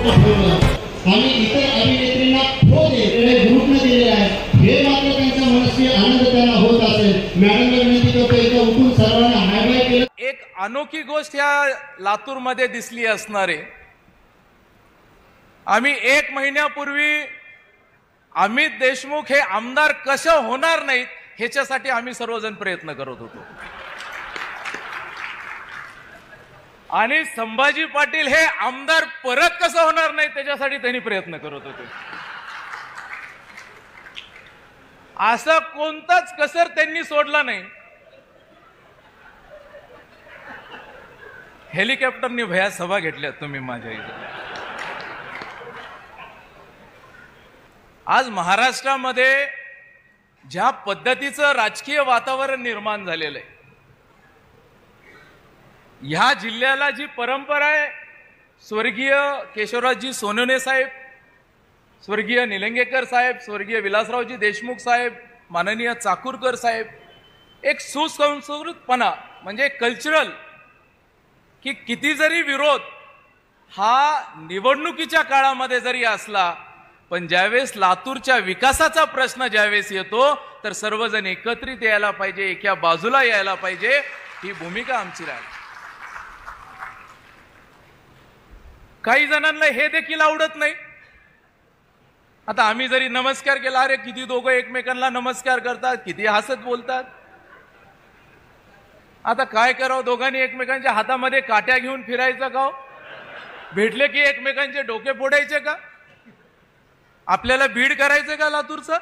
पाठवलं आणि इतर अभिनेत्रींना खो दे ग्रुपने दिलेले आहे, हे मात्र त्यांचा मनस्वी आनंद त्यांना होत असेल. मॅडमला विनंती करतो इथं उठून सर्वांना हाय बाय केलं. एक अनोखी गोष्ट या लातूर मध्ये दिसली असणार आहे. आम्ही 1 महिन्यापूर्वी अमित देशमुख हे आमदार कसे होणार नाहीत ह्याच्यासाठी आम्ही सर्वजण प्रयत्न करत होतो आणि संभाजी पाटील हे आमदार परत कसं होणार नाही त्याच्यासाठी त्यांनी प्रयत्न करत होते. असं कोणताच कसर त्यांनी सोडला नाही. हेलिकॉप्टरनी भया सभा घेतल्या तुम्ही माझ्या इथे. आज महाराष्ट्रामध्ये ज्या पद्धतीचं राजकीय वातावरण निर्माण झालेलं आहे, ह्या जिल्ह्याला जी परंपरा आहे, स्वर्गीय केशवरावजी सोनवणे साहेब, स्वर्गीय निलंगेकर साहेब, स्वर्गीय विलासरावजी देशमुख साहेब, माननीय चाकूरकर साहेब, एक सुसंस्कृतपणा म्हणजे कल्चरल, की किती जरी विरोध हा निवडणुकीच्या काळामध्ये जरी असला, पण ज्यावेळेस लातूरच्या विकासाचा प्रश्न ज्यावेळेस येतो तर सर्वजण एकत्रित यायला पाहिजे, एका बाजूला यायला पाहिजे, ही भूमिका आमची राहील. काही जणांना हे देखील आवडत नाही. आता आम्ही जरी नमस्कार केला, अरे किती दोघं एकमेकांना नमस्कार करतात, किती हसत बोलतात. आता काय करावं, दोघांनी एकमेकांच्या हातामध्ये काट्या घेऊन फिरायचं का? भेटले की एकमेकांचे डोके फोडायचे का? आपल्याला बीड करायचं का लातूरचं?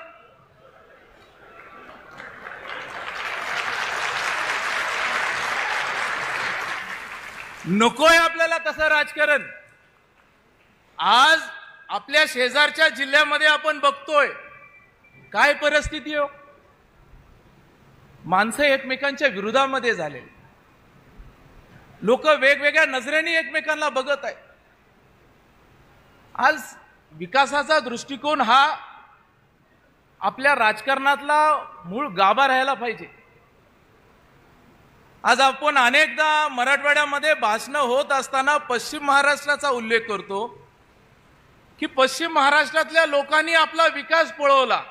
नकोय आपल्याला तसं राजकारण. आज आपल्या शेजारच्या जिल्ह्यामध्ये आपण बघतोय काय परिस्थिती हो. माणसं एकमेकांच्या विरोधामध्ये झाले, लोक वेगवेगळ्या नजरेने एकमेकांना बघत आहेत. आज विकासाचा दृष्टिकोन हा आपल्या राजकारणातला मूळ गाभा राहायला पाहिजे. आज आपण अनेकदा मराठवाड्यामध्ये भाषणं होत असताना पश्चिम महाराष्ट्राचा उल्लेख करतो की पश्चिम महाराष्ट्रातल्या लोकांनी आपला विकास पळवला.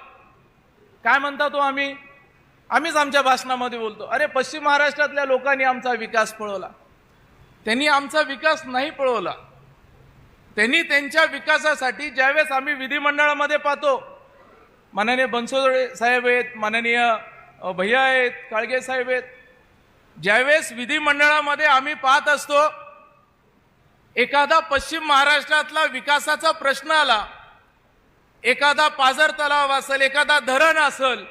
काय म्हणता तो? आम्हीच आमच्या भाषणामध्ये बोलतो, अरे पश्चिम महाराष्ट्रातल्या लोकांनी आमचा विकास पळवला. त्यांनी आमचा विकास नाही पळवला. त्यांनी त्यांच्या विकासासाठी ज्यावेळेस आम्ही विधिमंडळामध्ये पाहतो, माननीय बनसोडे साहेब आहेत, माननीय भैया आहेत, काळगे साहेब आहेत, ज्यावेळेस विधिमंडळामध्ये आम्ही पाहत असतो एखादा पश्चिम महाराष्ट्रातला विकासाचा प्रश्न आला, एखादा पाझर तलाव असेल, एखादा धरण असेल,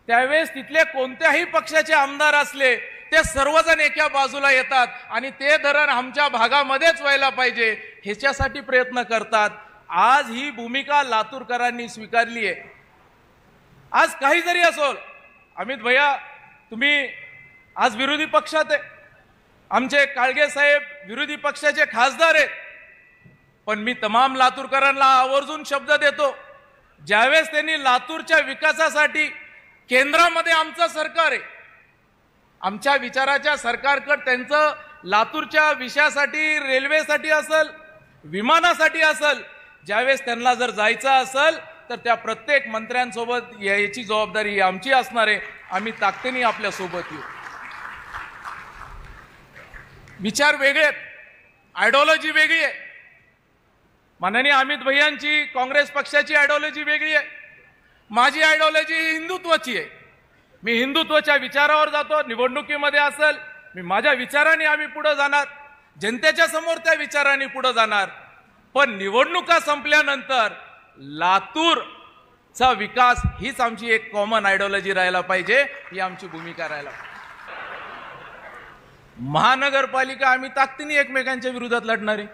त्यावेळेस तिथले कोणत्याही पक्षाचे आमदार असले ते सर्वजण एका बाजूला येतात आणि ते धरण आमच्या भागामध्येच व्हायला पाहिजे ह्याच्यासाठी प्रयत्न करतात. आज ही भूमिका लातूरकरांनी स्वीकारली आहे. आज काही जरी असो, अमित भैया तुम्ही आज विरोधी पक्षात आहे, आमचे काळगे साहेब विरोधी पक्षाचे खासदार आहेत, पण मी तमाम लातूरकरांना आवर्जून शब्द देतो, ज्यावेळेस त्यांनी लातूरच्या विकासासाठी केंद्रामध्ये आमचं सरकार आहे, आमच्या विचाराच्या सरकारकडे त्यांचं लातूरच्या विषयासाठी, रेल्वेसाठी असेल, विमानासाठी असेल, ज्यावेळेस त्यांना जर जायचं असेल तर त्या प्रत्येक मंत्र्यांसोबत याची जबाबदारी आमची असणार आहे. आम्ही ताकदीने आपल्या सोबत येऊ. विचार वेगळे आहेत, आयडिओलॉजी वेगळी आहे. माननीय अमित भैयांची काँग्रेस पक्षाची आयडिओलॉजी वेगळी आहे. माझी आयडिओलॉजी हिंदुत्वाची आहे. मी हिंदुत्वाच्या विचारावर जातो. निवडणुकीमध्ये असेल मी माझ्या विचाराने आम्ही पुढे जाणार, जनतेच्या समोर त्या विचाराने पुढे जाणार. पण निवडणुका संपल्यानंतर लातूरचा विकास हीच आमची एक कॉमन आयडिओलॉजी राहायला पाहिजे, ही आमची भूमिका राहायला पाहिजे. महानगरपालिका आम्ही ताकदीने एकमेकांच्या विरोधात लढणार आहे.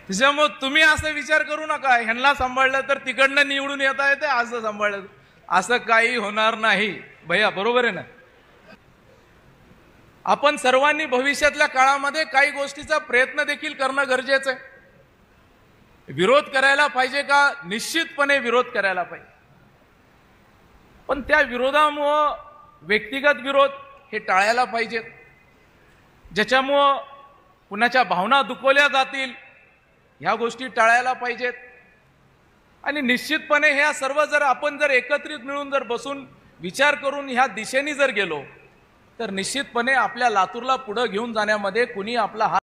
त्याच्यामुळे तुम्ही असं विचार करू नका ह्यांना सांभाळलं तर तिकडनं निवडून येता येते, असं सांभाळलं असं काही होणार नाही. भैया बरोबर आहे ना? आपण सर्वांनी भविष्यातल्या काळामध्ये काही गोष्टीचा प्रयत्न देखील करणं गरजेचं आहे. विरोध करायला पाहिजे का? निश्चितपणे विरोध करायला पाहिजे. पण त्या विरोधामुळे व्यक्तिगत विरोध हे टाळायला पाहिजे, ज्याच्यामुळं कुणाच्या भावना दुखवल्या जातील, ह्या गोष्टी टाळायला पाहिजेत. आणि निश्चितपणे ह्या सर्व जर आपण जर एकत्रित मिळून जर बसून विचार करून ह्या दिशेने जर गेलो तर निश्चितपणे आपल्या लातूरला पुढे घेऊन जाण्यामध्ये कुणी आपला हात